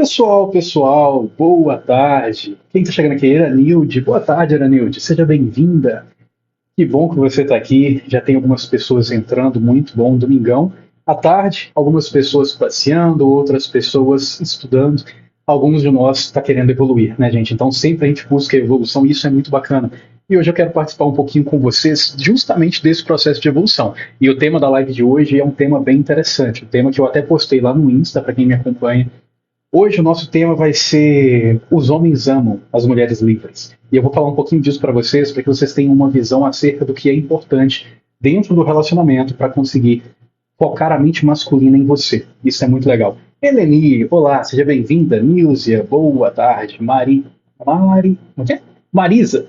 Pessoal, boa tarde. Quem está chegando aqui? Eranilde. Boa tarde, Eranilde. Seja bem-vinda. Que bom que você está aqui. Já tem algumas pessoas entrando, muito bom. Domingão à tarde, algumas pessoas passeando, outras pessoas estudando. Alguns de nós está querendo evoluir, né, gente? Então sempre a gente busca evolução e isso é muito bacana. E hoje eu quero participar um pouquinho com vocês justamente desse processo de evolução. E o tema da live de hoje é um tema bem interessante, um tema que eu até postei lá no Insta para quem me acompanha. Hoje o nosso tema vai ser Os homens amam as mulheres livres. E eu vou falar um pouquinho disso para que vocês tenham uma visão acerca do que é importante dentro do relacionamento para conseguir focar a mente masculina em você. Isso é muito legal. Eleni, olá, seja bem-vinda. Nízia, boa tarde. Como é que é? Marisa.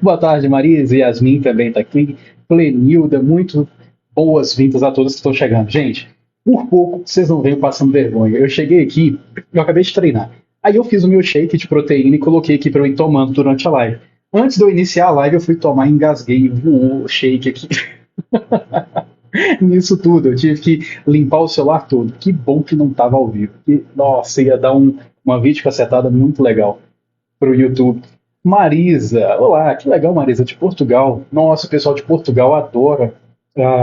Boa tarde, Marisa. Yasmin também está aqui. Plenilda, muito boas-vindas a todos que estão chegando. Gente, por pouco vocês não veem passando vergonha. Eu cheguei aqui, eu acabei de treinar. Aí eu fiz o meu shake de proteína e coloquei aqui para eu ir tomando durante a live. Antes de eu iniciar a live, eu fui tomar, engasguei e voou o shake aqui. Nisso tudo, eu tive que limpar o celular todo. Que bom que não estava ao vivo. Nossa, ia dar uma videocacetada muito legal para o YouTube. Marisa, olá, que legal, Marisa, de Portugal. Nossa, o pessoal de Portugal adora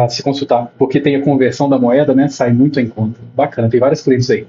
se consultar, porque tem a conversão da moeda, né? Sai muito em conta. Bacana, tem vários clientes aí.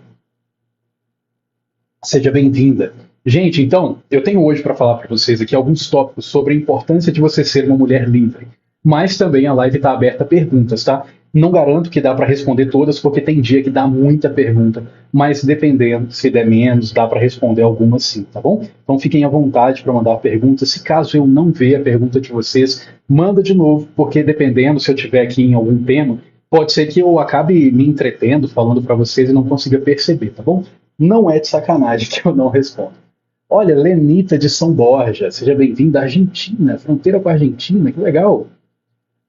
Seja bem-vinda. Gente, então, eu tenho hoje para falar para vocês aqui alguns tópicos sobre a importância de você ser uma mulher livre. Mas também a live está aberta a perguntas, tá? Não garanto que dá para responder todas, porque tem dia que dá muita pergunta, mas dependendo, se der menos, dá para responder algumas sim, tá bom? Então fiquem à vontade para mandar perguntas. Se caso eu não ver a pergunta de vocês, manda de novo, porque dependendo, se eu tiver aqui em algum tema, pode ser que eu acabe me entretendo falando para vocês e não consiga perceber, tá bom? Não é de sacanagem que eu não respondo. Olha, Lenita de São Borja, seja bem-vinda à Argentina, fronteira com a Argentina, que legal.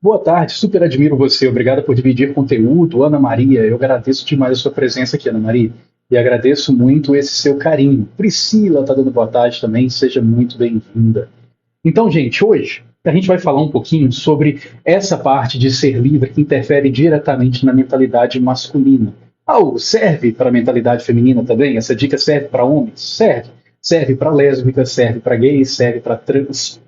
Boa tarde, super admiro você, obrigada por dividir conteúdo. Ana Maria, eu agradeço demais a sua presença aqui, Ana Maria, e agradeço muito esse seu carinho. Priscila está dando boa tarde também, seja muito bem-vinda. Então, gente, hoje a gente vai falar um pouquinho sobre essa parte de ser livre que interfere diretamente na mentalidade masculina. Serve para a mentalidade feminina também? Essa dica serve para homens? Serve. Serve para lésbicas, serve para gays, serve para trans.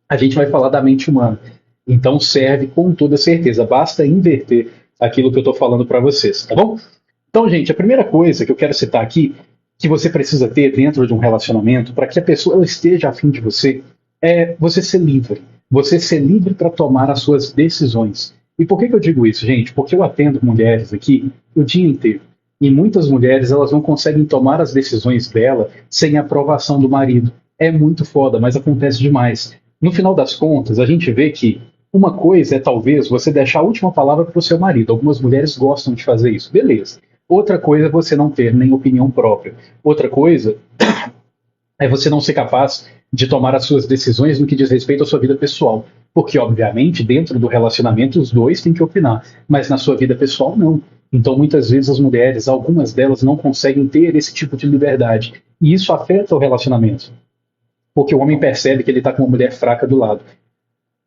A gente vai falar da mente humana. Então serve com toda certeza. Basta inverter aquilo que eu estou falando para vocês, tá bom? Então, gente, a primeira coisa que eu quero citar aqui, que você precisa ter dentro de um relacionamento, para que a pessoa ela esteja afim de você, é você ser livre. Você ser livre para tomar as suas decisões. E por que eu digo isso, gente? Porque eu atendo mulheres aqui o dia inteiro. E muitas mulheres elas não conseguem tomar as decisões dela sem a aprovação do marido. É muito foda, mas acontece demais. No final das contas, a gente vê que uma coisa é talvez você deixar a última palavra para o seu marido. Algumas mulheres gostam de fazer isso, beleza. Outra coisa é você não ter nem opinião própria. Outra coisa é você não ser capaz de tomar as suas decisões no que diz respeito à sua vida pessoal. Porque, obviamente, dentro do relacionamento, os dois têm que opinar. Mas na sua vida pessoal, não. Então, muitas vezes, as mulheres, algumas delas, não conseguem ter esse tipo de liberdade. E isso afeta o relacionamento. Porque o homem percebe que ele está com uma mulher fraca do lado.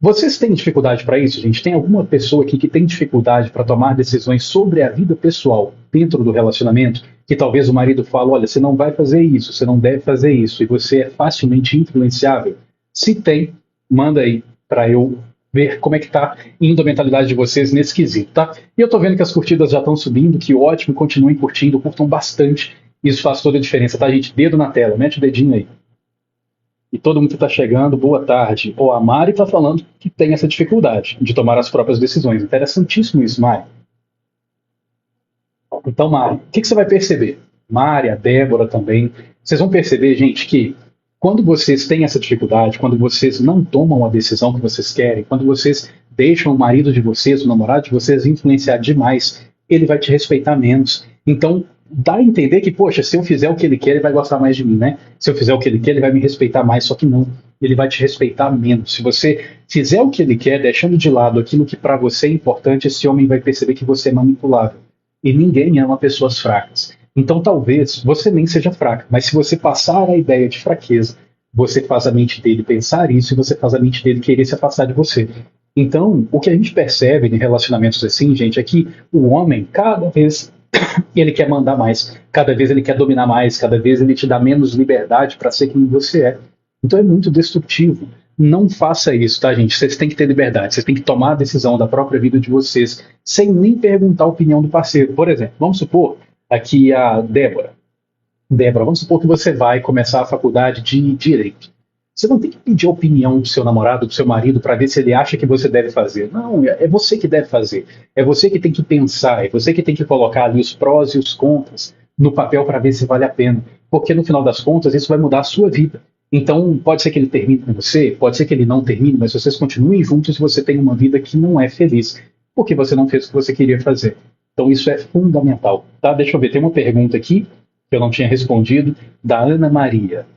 Vocês têm dificuldade para isso, gente? Tem alguma pessoa aqui que tem dificuldade para tomar decisões sobre a vida pessoal dentro do relacionamento? Que talvez o marido fale, olha, você não vai fazer isso, você não deve fazer isso, e você é facilmente influenciável? Se tem, manda aí para eu ver como é que está indo a mentalidade de vocês nesse quesito, tá? E eu tô vendo que as curtidas já estão subindo, que ótimo, continuem curtindo, curtam bastante. Isso faz toda a diferença, tá, gente? Dedo na tela, mete o dedinho aí. E todo mundo que está chegando, boa tarde. A Mari está falando que tem essa dificuldade de tomar as próprias decisões. Interessantíssimo isso, Mari. Então, Mari, o que você vai perceber? Mari, a Débora também. Vocês vão perceber, gente, que quando vocês têm essa dificuldade, quando vocês não tomam a decisão que vocês querem, quando vocês deixam o marido de vocês, o namorado de vocês influenciar demais, ele vai te respeitar menos. Então, dá a entender que, poxa, se eu fizer o que ele quer, ele vai gostar mais de mim, né? Se eu fizer o que ele quer, ele vai me respeitar mais, só que não. Ele vai te respeitar menos. Se você fizer o que ele quer, deixando de lado aquilo que para você é importante, esse homem vai perceber que você é manipulável. E ninguém ama pessoas fracas. Então talvez você nem seja fraca, mas se você passar a ideia de fraqueza, você faz a mente dele pensar isso e você faz a mente dele querer se afastar de você. Então, o que a gente percebe em relacionamentos assim, gente, é que o homem cada vez ele quer mandar mais, cada vez ele quer dominar mais, cada vez ele te dá menos liberdade para ser quem você é. Então é muito destrutivo. Não faça isso, tá, gente? Vocês têm que ter liberdade, vocês têm que tomar a decisão da própria vida de vocês, sem nem perguntar a opinião do parceiro. Por exemplo, vamos supor aqui a Débora. Débora, vamos supor que você vai começar a faculdade de Direito. Você não tem que pedir a opinião do seu namorado, do seu marido, para ver se ele acha que você deve fazer. Não, é você que deve fazer. É você que tem que pensar, é você que tem que colocar ali os prós e os contras no papel para ver se vale a pena. Porque no final das contas, isso vai mudar a sua vida. Então, pode ser que ele termine com você, pode ser que ele não termine, mas vocês continuem juntos e você tem uma vida que não é feliz, porque você não fez o que você queria fazer. Então, isso é fundamental. Tá? Deixa eu ver, tem uma pergunta aqui que eu não tinha respondido, da Ana Maria.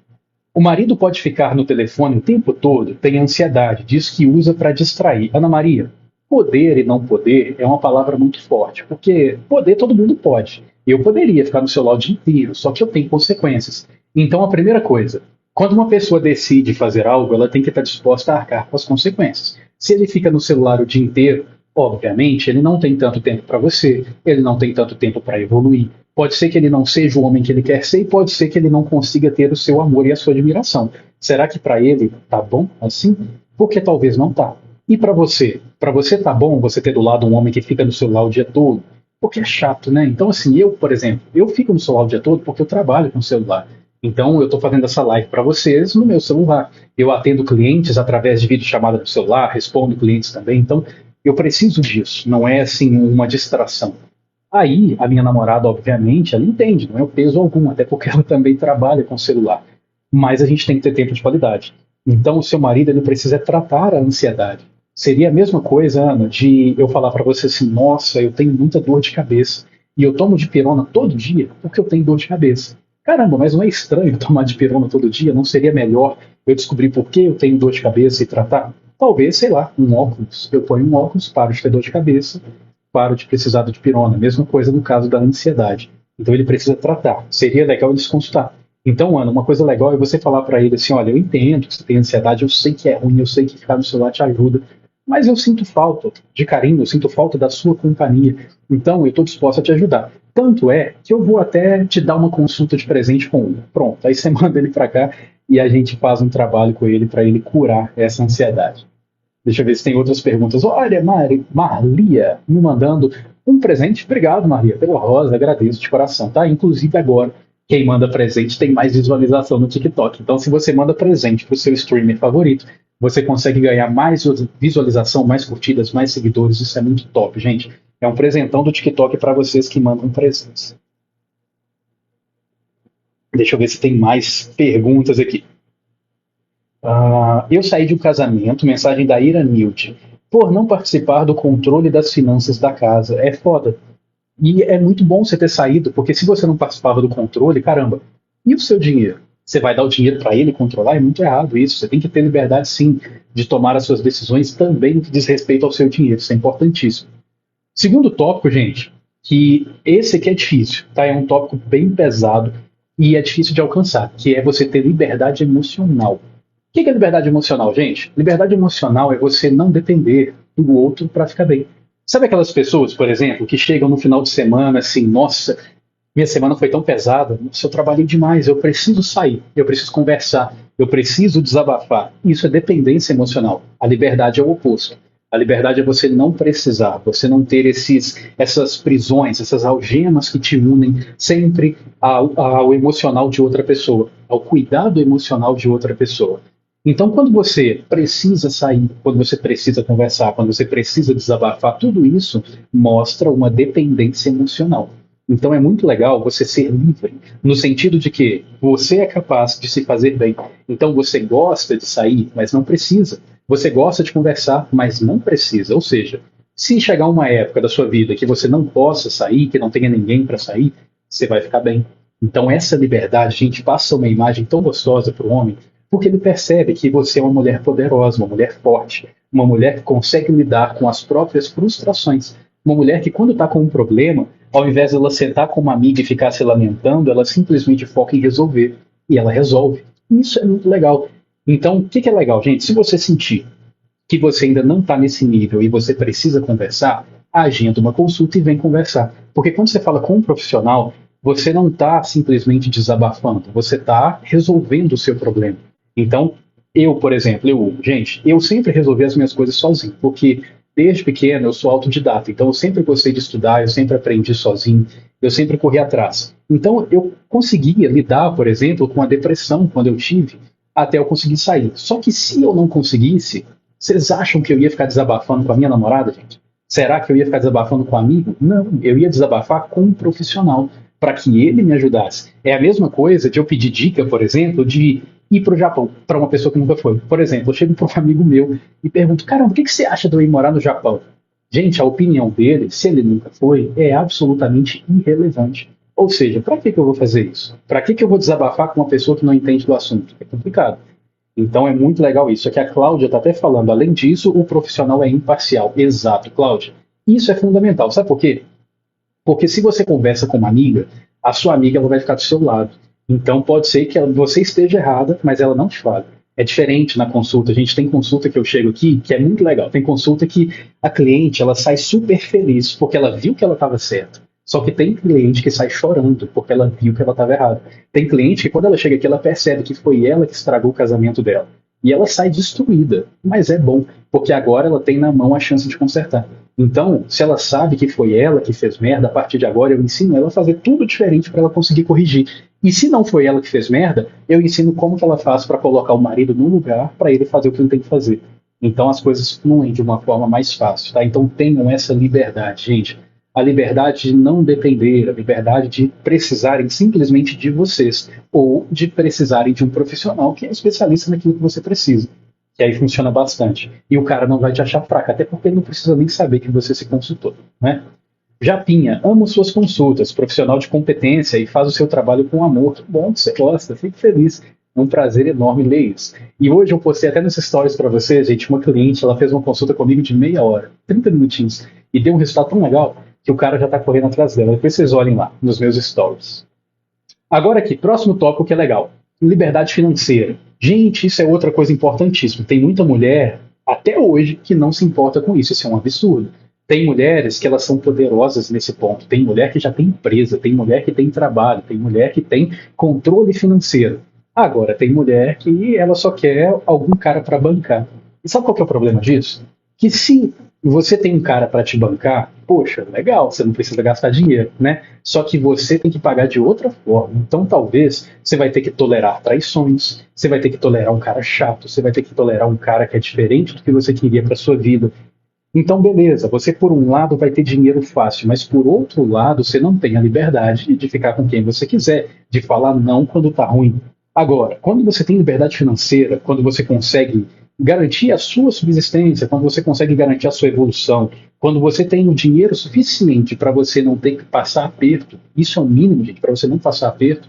O marido pode ficar no telefone o tempo todo, tem ansiedade, diz que usa para distrair. Ana Maria, poder e não poder é uma palavra muito forte, porque poder todo mundo pode. Eu poderia ficar no celular o dia inteiro, só que eu tenho consequências. Então, a primeira coisa, quando uma pessoa decide fazer algo, ela tem que estar disposta a arcar com as consequências. Se ele fica no celular o dia inteiro, obviamente, ele não tem tanto tempo para você, ele não tem tanto tempo para evoluir. Pode ser que ele não seja o homem que ele quer ser e pode ser que ele não consiga ter o seu amor e a sua admiração. Será que para ele tá bom assim? Porque talvez não tá. E para você? Para você tá bom você ter do lado um homem que fica no celular o dia todo? Porque é chato, né? Então, assim, eu, por exemplo, eu fico no celular o dia todo porque eu trabalho com o celular. Então, eu estou fazendo essa live para vocês no meu celular. Eu atendo clientes através de videochamada do celular, respondo clientes também. Então, eu preciso disso. Não é, assim, uma distração. Aí, a minha namorada, obviamente, ela entende, não é o peso algum, até porque ela também trabalha com celular. Mas a gente tem que ter tempo de qualidade. Então, o seu marido, ele precisa tratar a ansiedade. Seria a mesma coisa, Ana, de eu falar para você assim, nossa, eu tenho muita dor de cabeça. E eu tomo dipirona todo dia porque eu tenho dor de cabeça. Caramba, mas não é estranho tomar dipirona todo dia? Não seria melhor eu descobrir por que eu tenho dor de cabeça e tratar? Talvez, sei lá, um óculos. Eu ponho um óculos, paro de ter dor de cabeça, paro de precisar de pirona. Mesma coisa no caso da ansiedade. Então ele precisa tratar. Seria legal ele se consultar. Então, Ana, uma coisa legal é você falar para ele assim, olha, eu entendo que você tem ansiedade, eu sei que é ruim, eu sei que ficar no celular te ajuda, mas eu sinto falta de carinho, eu sinto falta da sua companhia. Então, eu estou disposto a te ajudar. Tanto é que eu vou até te dar uma consulta de presente com ele. Pronto, aí você manda ele para cá e a gente faz um trabalho com ele para ele curar essa ansiedade. Deixa eu ver se tem outras perguntas. Olha, Marlia me mandando um presente. Obrigado, Marlia, pela rosa. Agradeço de coração, tá? Inclusive agora, quem manda presente tem mais visualização no TikTok. Então, se você manda presente para o seu streamer favorito, você consegue ganhar mais visualização, mais curtidas, mais seguidores. Isso é muito top, gente. É um presentão do TikTok para vocês que mandam presentes. Deixa eu ver se tem mais perguntas aqui. Eu saí de um casamento, mensagem da Ira Nilde, por não participar do controle das finanças da casa. É foda. E é muito bom você ter saído, porque se você não participava do controle, caramba, e o seu dinheiro? Você vai dar o dinheiro para ele controlar? É muito errado isso. Você tem que ter liberdade, sim, de tomar as suas decisões também no que diz respeito ao seu dinheiro. Isso é importantíssimo. Segundo tópico, gente, que esse aqui é difícil, tá? É um tópico bem pesado e é difícil de alcançar, que é você ter liberdade emocional. O que é liberdade emocional, gente? Liberdade emocional é você não depender do outro para ficar bem. Sabe aquelas pessoas, por exemplo, que chegam no final de semana assim, nossa, minha semana foi tão pesada, nossa, eu trabalhei demais, eu preciso sair, eu preciso conversar, eu preciso desabafar. Isso é dependência emocional. A liberdade é o oposto. A liberdade é você não precisar, você não ter essas prisões, essas algemas que te unem sempre ao emocional de outra pessoa, ao cuidado emocional de outra pessoa. Então, quando você precisa sair, quando você precisa conversar, quando você precisa desabafar, tudo isso mostra uma dependência emocional. Então, é muito legal você ser livre, no sentido de que você é capaz de se fazer bem. Então, você gosta de sair, mas não precisa. Você gosta de conversar, mas não precisa. Ou seja, se chegar uma época da sua vida que você não possa sair, que não tenha ninguém para sair, você vai ficar bem. Então, essa liberdade, a gente passa uma imagem tão gostosa para o homem, porque ele percebe que você é uma mulher poderosa, uma mulher forte, uma mulher que consegue lidar com as próprias frustrações, uma mulher que quando está com um problema, ao invés de ela sentar com uma amiga e ficar se lamentando, ela simplesmente foca em resolver, e ela resolve. Isso é muito legal. Então, o que é legal, gente? Se você sentir que você ainda não está nesse nível e você precisa conversar, agenda uma consulta e vem conversar. Porque quando você fala com um profissional, você não está simplesmente desabafando, você está resolvendo o seu problema. Então, eu, por exemplo, eu sempre resolvi as minhas coisas sozinho, porque desde pequeno eu sou autodidata, então eu sempre gostei de estudar, eu sempre aprendi sozinho, eu sempre corri atrás. Então, eu conseguia lidar, por exemplo, com a depressão quando eu tive, até eu conseguir sair. Só que se eu não conseguisse, vocês acham que eu ia ficar desabafando com a minha namorada, gente? Será que eu ia ficar desabafando com um amigo? Não, eu ia desabafar com um profissional, para que ele me ajudasse. É a mesma coisa de eu pedir dica, por exemplo, de ir para o Japão, para uma pessoa que nunca foi. Por exemplo, eu chego para um amigo meu e pergunto, caramba, o que você acha de eu ir morar no Japão? Gente, a opinião dele, se ele nunca foi, é absolutamente irrelevante. Ou seja, para que eu vou fazer isso? Para que eu vou desabafar com uma pessoa que não entende do assunto? É complicado. Então é muito legal isso. Aqui a Cláudia está até falando, além disso, o profissional é imparcial. Exato, Cláudia. Isso é fundamental. Sabe por quê? Porque se você conversa com uma amiga, a sua amiga ela vai ficar do seu lado. Então pode ser que você esteja errada, mas ela não te fale. É diferente na consulta. A gente tem consulta que eu chego aqui, que é muito legal. Tem consulta que a cliente ela sai super feliz porque ela viu que ela estava certa. Só que tem cliente que sai chorando porque ela viu que ela estava errada. Tem cliente que quando ela chega aqui ela percebe que foi ela que estragou o casamento dela. E ela sai destruída. Mas é bom, porque agora ela tem na mão a chance de consertar. Então, se ela sabe que foi ela que fez merda, a partir de agora eu ensino ela a fazer tudo diferente para ela conseguir corrigir. E se não foi ela que fez merda, eu ensino como que ela faz para colocar o marido no lugar para ele fazer o que ele tem que fazer. Então as coisas fluem de uma forma mais fácil, tá? Então tenham essa liberdade, gente. A liberdade de não depender, a liberdade de precisarem simplesmente de vocês ou de precisarem de um profissional que é especialista naquilo que você precisa. Que aí funciona bastante. E o cara não vai te achar fraca, até porque ele não precisa nem saber que você se consultou, né? Japinha, amo suas consultas, profissional de competência e faz o seu trabalho com amor. Que bom que você gosta, fico feliz. É um prazer enorme ler isso. E hoje eu postei até nos stories para vocês, gente, uma cliente, ela fez uma consulta comigo de meia hora, 30 minutinhos, e deu um resultado tão legal que o cara já está correndo atrás dela. Depois vocês olhem lá, nos meus stories. Agora aqui, próximo tópico que é legal. Liberdade financeira. Gente, isso é outra coisa importantíssima. Tem muita mulher, até hoje, que não se importa com isso. Isso é um absurdo. Tem mulheres que elas são poderosas nesse ponto. Tem mulher que já tem empresa, tem mulher que tem trabalho, tem mulher que tem controle financeiro. Agora, tem mulher que ela só quer algum cara para bancar. E sabe qual que é o problema disso? Que se você tem um cara para te bancar, poxa, legal, você não precisa gastar dinheiro, né? Só que você tem que pagar de outra forma. Então, talvez, você vai ter que tolerar traições, você vai ter que tolerar um cara chato, você vai ter que tolerar um cara que é diferente do que você queria para sua vida. Então, beleza, você por um lado vai ter dinheiro fácil, mas por outro lado você não tem a liberdade de ficar com quem você quiser, de falar não quando tá ruim. Agora, quando você tem liberdade financeira, quando você consegue garantir a sua subsistência, quando você consegue garantir a sua evolução, quando você tem o dinheiro suficiente para você não ter que passar aperto, isso é o mínimo, gente, para você não passar aperto,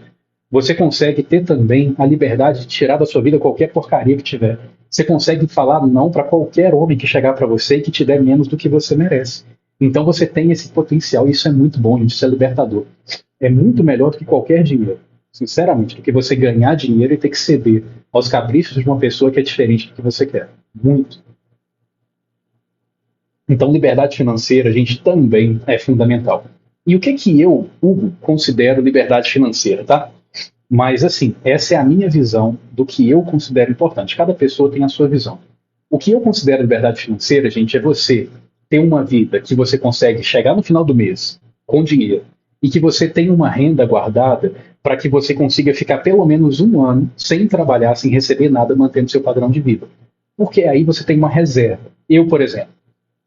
você consegue ter também a liberdade de tirar da sua vida qualquer porcaria que tiver. Você consegue falar não para qualquer homem que chegar para você e que te der menos do que você merece. Então você tem esse potencial, e isso é muito bom, gente, isso é libertador. É muito melhor do que qualquer dinheiro, sinceramente, do que você ganhar dinheiro e ter que ceder aos caprichos de uma pessoa que é diferente do que você quer. Muito. Então liberdade financeira, gente, também é fundamental. E o que eu, Hugo, considero liberdade financeira, tá? Mas, assim, essa é a minha visão do que eu considero importante. Cada pessoa tem a sua visão. O que eu considero liberdade financeira, gente, é você ter uma vida que você consegue chegar no final do mês com dinheiro e que você tenha uma renda guardada para que você consiga ficar pelo menos um ano sem trabalhar, sem receber nada, mantendo seu padrão de vida. Porque aí você tem uma reserva. Eu, por exemplo,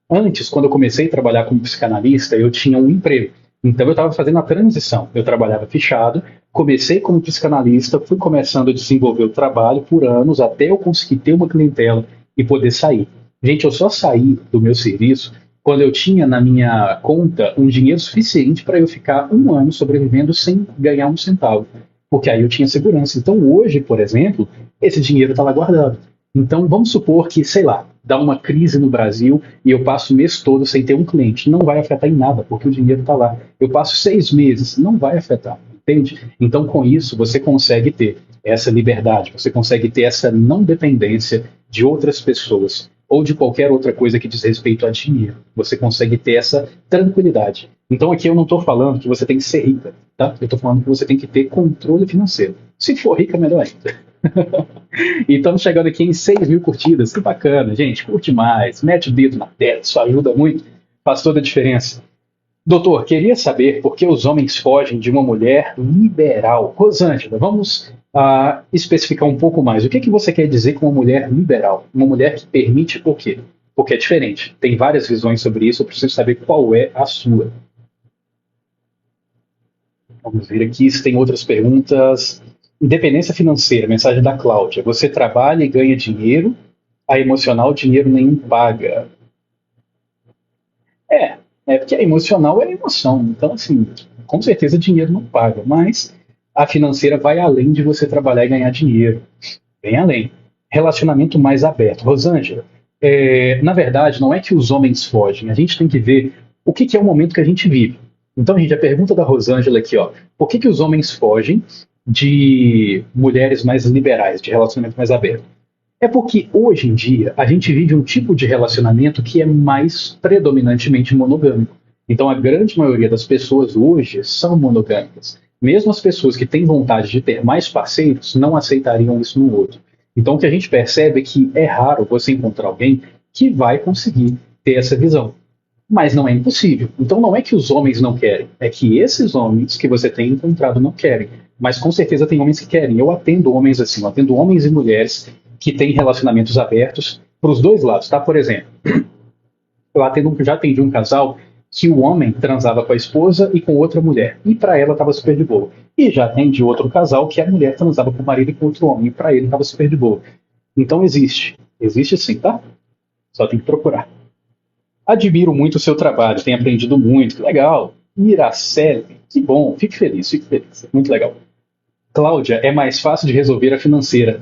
antes, quando eu comecei a trabalhar como psicanalista, eu tinha um emprego. Então eu estava fazendo a transição. Eu trabalhava fechado, comecei como psicanalista, fui começando a desenvolver o trabalho por anos até eu conseguir ter uma clientela e poder sair. Gente, eu só saí do meu serviço quando eu tinha na minha conta um dinheiro suficiente para eu ficar um ano sobrevivendo sem ganhar um centavo. Porque aí eu tinha segurança. Então hoje, por exemplo, esse dinheiro está lá guardado. Então vamos supor que, sei lá, dá uma crise no Brasil e eu passo o mês todo sem ter um cliente. Não vai afetar em nada, porque o dinheiro está lá. Eu passo 6 meses, não vai afetar, entende? Então, com isso, você consegue ter essa liberdade, você consegue ter essa não dependência de outras pessoas. ou de qualquer outra coisa que diz respeito a dinheiro. Você consegue ter essa tranquilidade. Então aqui eu não estou falando que você tem que ser rica, tá? Eu estou falando que você tem que ter controle financeiro. Se for rica, melhor ainda. E estamos chegando aqui em 6 mil curtidas. Que bacana, gente. Curte mais, mete o dedo na tela, isso ajuda muito, faz toda a diferença. Doutor, queria saber por que os homens fogem de uma mulher liberal. Rosângela, vamos especificar um pouco mais. O que você quer dizer com uma mulher liberal? Uma mulher que permite por quê? Porque é diferente. Tem várias visões sobre isso, eu preciso saber qual é a sua. Vamos ver aqui se tem outras perguntas. Independência financeira, mensagem da Cláudia. Você trabalha e ganha dinheiro, a emocional dinheiro nenhum paga. É, porque a emocional é emoção. Então, assim, com certeza dinheiro não paga, mas a financeira vai além de você trabalhar e ganhar dinheiro. Bem além. Relacionamento mais aberto. Rosângela, na verdade, não é que os homens fogem, a gente tem que ver o que é o momento que a gente vive. Então, gente, a pergunta da Rosângela aqui, ó, por que os homens fogem de mulheres mais liberais, de relacionamento mais aberto? É porque hoje em dia a gente vive um tipo de relacionamento que é mais predominantemente monogâmico. Então a grande maioria das pessoas hoje são monogâmicas. Mesmo as pessoas que têm vontade de ter mais parceiros não aceitariam isso no outro. Então o que a gente percebe é que é raro você encontrar alguém que vai conseguir ter essa visão. Mas não é impossível. Então não é que os homens não querem, é que esses homens que você tem encontrado não querem. Mas com certeza tem homens que querem. Eu atendo homens assim, eu atendo homens e mulheres que têm relacionamentos abertos para os dois lados, tá? Por exemplo, já atendi um casal que o homem transava com a esposa e com outra mulher, e para ela estava super de boa. E já atendi outro casal que a mulher transava com o marido e com outro homem, e para ele estava super de boa. Então existe sim, tá? Só tem que procurar. Admiro muito o seu trabalho, tenho aprendido muito, que legal. Iraceli, que bom, fico feliz, muito legal. Cláudia, é mais fácil de resolver a financeira.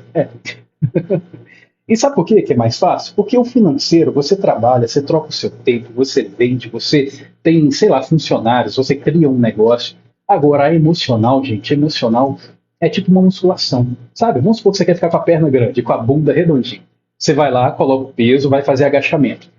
E sabe por que é mais fácil? Porque o financeiro, você trabalha, você troca o seu tempo, você vende, você tem, sei lá, funcionários, você cria um negócio. Agora, a emocional, gente, emocional é tipo uma musculação, sabe? Vamos supor que você quer ficar com a perna grande, com a bunda redondinha. Você vai lá, coloca o peso, vai fazer agachamento.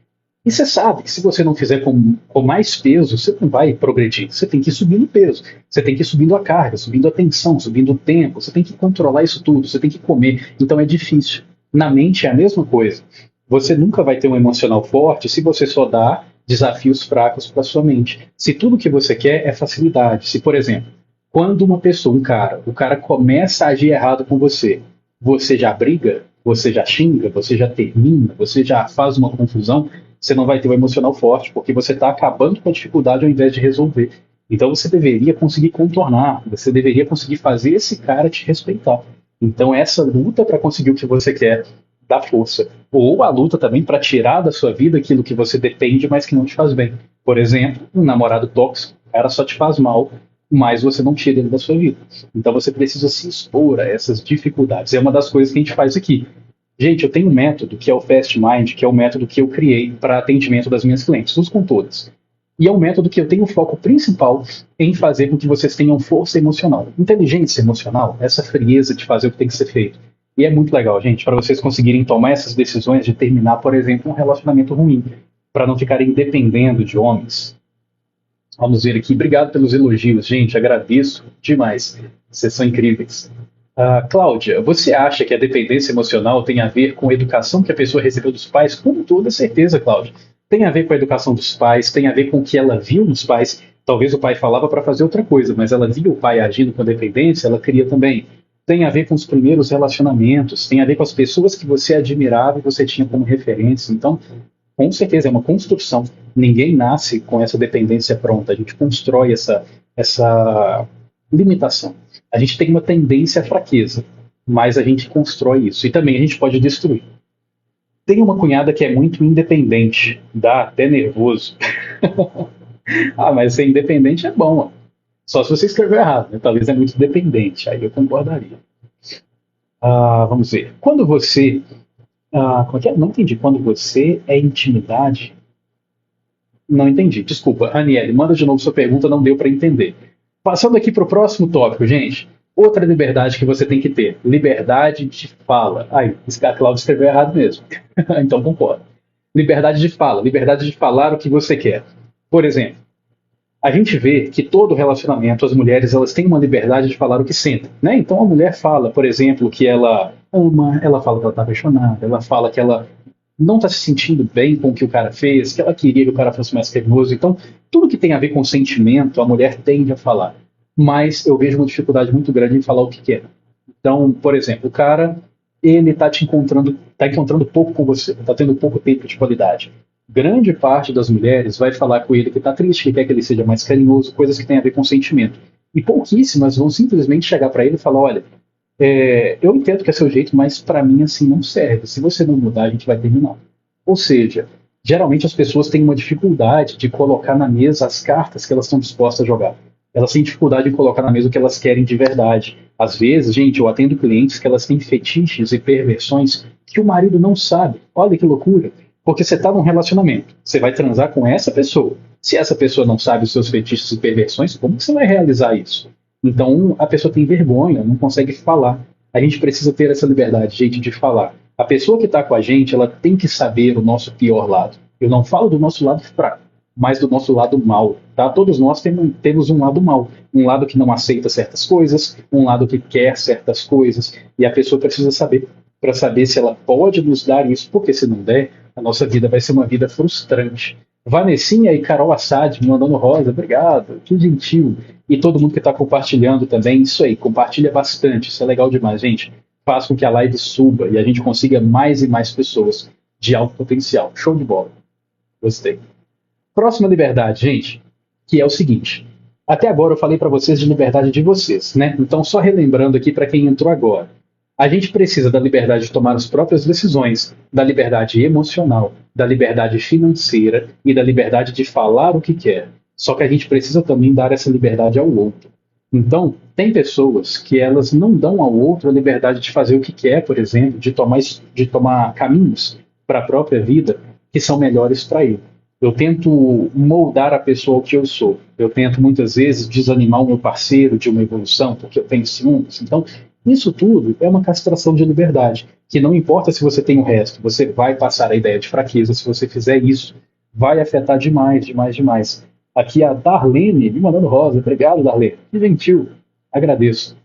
E você sabe que se você não fizer com mais peso, você não vai progredir. Você tem que ir subindo o peso, você tem que ir subindo a carga, subindo a tensão, subindo o tempo, você tem que controlar isso tudo, você tem que comer. Então é difícil. Na mente é a mesma coisa. Você nunca vai ter um emocional forte se você só dá desafios fracos para sua mente. Se tudo que você quer é facilidade. Se, por exemplo, quando uma pessoa, o cara começa a agir errado com você, você já briga, você já xinga, você já termina, você já faz uma confusão, você não vai ter um emocional forte, porque você está acabando com a dificuldade ao invés de resolver. Então você deveria conseguir contornar, você deveria conseguir fazer esse cara te respeitar. Então essa luta para conseguir o que você quer dá força. Ou a luta também para tirar da sua vida aquilo que você depende, mas que não te faz bem. Por exemplo, um namorado tóxico, o cara só te faz mal, mas você não tira ele da sua vida. Então você precisa se expor a essas dificuldades. É uma das coisas que a gente faz aqui. Gente, eu tenho um método que é o Fast Mind, que é o método que eu criei para atendimento das minhas clientes. Uso com todas. E é um método que eu tenho foco principal em fazer com que vocês tenham força emocional. Inteligência emocional, essa frieza de fazer o que tem que ser feito. E é muito legal, gente, para vocês conseguirem tomar essas decisões de terminar, por exemplo, um relacionamento ruim, para não ficarem dependendo de homens. Vamos ver aqui. Obrigado pelos elogios, gente. Agradeço demais. Vocês são incríveis. Cláudia, você acha que a dependência emocional tem a ver com a educação que a pessoa recebeu dos pais? Com toda certeza, Cláudia. Tem a ver com a educação dos pais, tem a ver com o que ela viu nos pais. Talvez o pai falava para fazer outra coisa, mas ela via o pai agindo com a dependência, ela queria também. Tem a ver com os primeiros relacionamentos, tem a ver com as pessoas que você admirava e você tinha como referência. Então, com certeza, é uma construção. Ninguém nasce com essa dependência pronta. A gente constrói essa limitação. A gente tem uma tendência à fraqueza, mas a gente constrói isso. E também a gente pode destruir. Tem uma cunhada que é muito independente, dá até nervoso. Mas ser independente é bom. Ó. Só se você escreveu errado, né? Talvez é muito dependente, aí eu concordaria. Vamos ver. Quando você... como é que é? Não entendi. Quando você é intimidade... Não entendi. Desculpa, Aniele, manda de novo sua pergunta, não deu para entender. Passando aqui para o próximo tópico, gente. Outra liberdade que você tem que ter. Liberdade de fala. A Cláudia escreveu errado mesmo. Então concordo. Liberdade de fala, liberdade de falar o que você quer. Por exemplo, a gente vê que todo relacionamento, as mulheres, elas têm uma liberdade de falar o que sentem, né? Então a mulher fala, por exemplo, que ela ama, ela fala que ela está apaixonada, ela fala que ela não está se sentindo bem com o que o cara fez, que ela queria que o cara fosse mais carinhoso. Então, tudo que tem a ver com sentimento, a mulher tende a falar. Mas eu vejo uma dificuldade muito grande em falar o que quer. Então, por exemplo, o cara, ele está encontrando pouco com você, está tendo pouco tempo de qualidade. Grande parte das mulheres vai falar com ele que está triste, que quer que ele seja mais carinhoso, coisas que têm a ver com sentimento. E pouquíssimas vão simplesmente chegar para ele e falar: olha, eu entendo que é seu jeito, mas para mim assim não serve. Se você não mudar, a gente vai terminar. Ou seja, geralmente as pessoas têm uma dificuldade de colocar na mesa as cartas que elas estão dispostas a jogar. Elas têm dificuldade em colocar na mesa o que elas querem de verdade. Às vezes, gente, eu atendo clientes que elas têm fetiches e perversões que o marido não sabe. Olha que loucura. Porque você está num relacionamento, você vai transar com essa pessoa. Se essa pessoa não sabe os seus fetiches e perversões, como que você vai realizar isso? Então, a pessoa tem vergonha, não consegue falar. A gente precisa ter essa liberdade, gente, de falar. A pessoa que está com a gente, ela tem que saber o nosso pior lado. Eu não falo do nosso lado fraco, mas do nosso lado mal. Tá? Todos nós temos um lado mal. Um lado que não aceita certas coisas, um lado que quer certas coisas. E a pessoa precisa saber, para saber se ela pode nos dar isso, porque se não der, a nossa vida vai ser uma vida frustrante. Vanessinha e Carol Assad me mandando rosa, obrigado, que gentil. E todo mundo que está compartilhando também, isso aí, compartilha bastante, isso é legal demais, gente. Faz com que a live suba e a gente consiga mais e mais pessoas de alto potencial. Show de bola. Gostei. Próxima liberdade, gente, que é o seguinte. Até agora eu falei para vocês de liberdade de vocês, né? Então, só relembrando aqui para quem entrou agora. A gente precisa da liberdade de tomar as próprias decisões, da liberdade emocional, da liberdade financeira e da liberdade de falar o que quer. Só que a gente precisa também dar essa liberdade ao outro. Então, tem pessoas que elas não dão ao outro a liberdade de fazer o que quer, por exemplo, de tomar caminhos para a própria vida que são melhores para ele. Eu tento moldar a pessoa ao que eu sou. Eu tento muitas vezes desanimar o meu parceiro de uma evolução porque eu tenho ciúmes. Então, isso tudo é uma castração de liberdade, que não importa se você tem o resto, você vai passar a ideia de fraqueza se você fizer isso. Vai afetar demais, demais, demais. Aqui a Darlene me mandando rosa. Obrigado, Darlene. Que gentil. Agradeço.